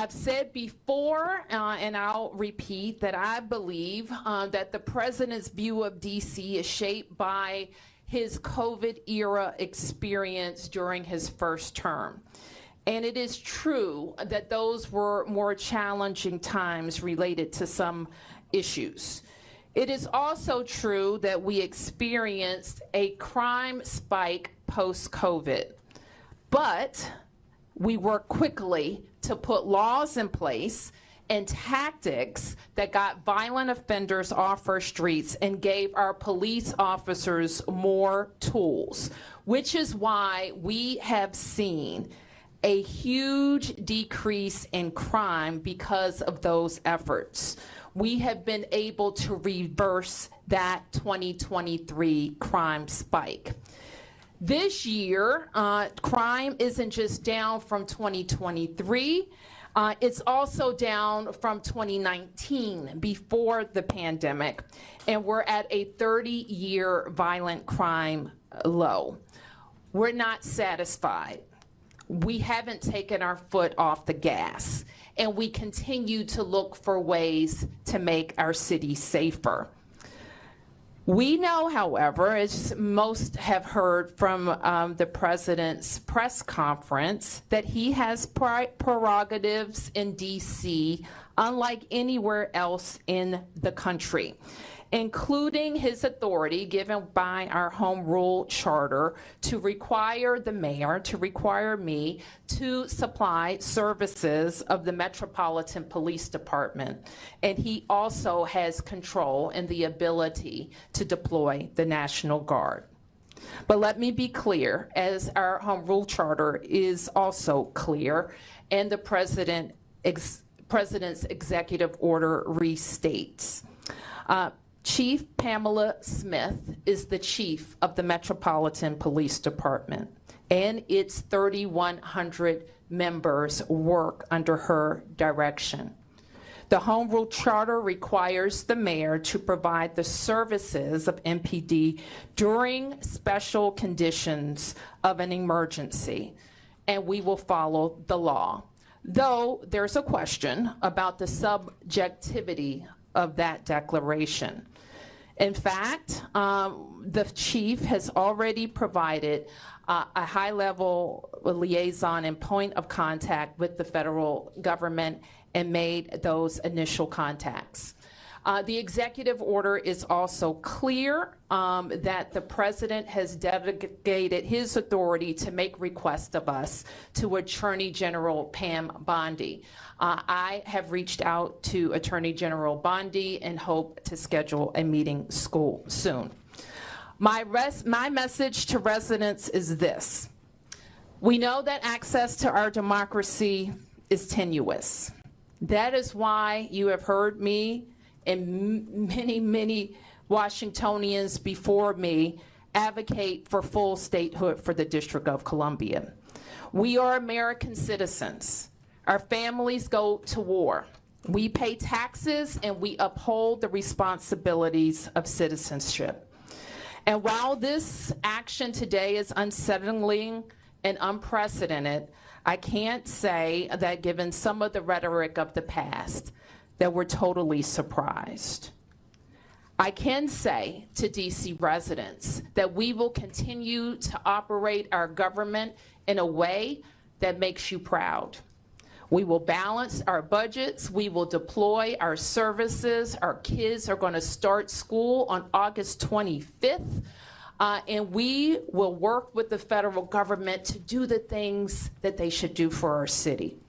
I've said before, and I'll repeat, that I believe that the president's view of DC is shaped by his COVID-era experience during his first term. And it is true that those were more challenging times related to some issues. It is also true that we experienced a crime spike post-COVID, but we worked quickly to put laws in place and tactics that got violent offenders off our streets and gave our police officers more tools, which is why we have seen a huge decrease in crime because of those efforts. We have been able to reverse that 2023 crime spike. This year, crime isn't just down from 2023, it's also down from 2019, before the pandemic, and we're at a 30-year violent crime low. We're not satisfied. We haven't taken our foot off the gas, and we continue to look for ways to make our city safer. We know, however, as most have heard from the president's press conference, that he has prerogatives in DC unlike anywhere else in the country, including his authority given by our home rule charter to require the mayor, to require me, to supply services of the Metropolitan Police Department. And he also has control and the ability to deploy the National Guard. But let me be clear, as our home rule charter is also clear, and the president's executive order restates. Chief Pamela Smith is the chief of the Metropolitan Police Department, and its 3,100 members work under her direction. The Home Rule Charter requires the mayor to provide the services of MPD during special conditions of an emergency, and we will follow the law. Though there's a question about the subjectivity of that declaration. In fact, the chief has already provided a high-level liaison and point of contact with the federal government and made those initial contacts. The executive order is also clear that the president has delegated his authority to make requests of us to Attorney General Pam Bondi. I have reached out to Attorney General Bondi and hope to schedule a meeting soon. My message to residents is this. We know that access to our democracy is tenuous. That is why you have heard me and many Washingtonians before me advocate for full statehood for the District of Columbia. We are American citizens. Our families go to war. We pay taxes and we uphold the responsibilities of citizenship. And while this action today is unsettling and unprecedented, I can't say that given some of the rhetoric of the past, that we're totally surprised. I can say to DC residents that we will continue to operate our government in a way that makes you proud. We will balance our budgets, we will deploy our services. Our kids are going to start school on August 25th, and we will work with the federal government to do the things that they should do for our city.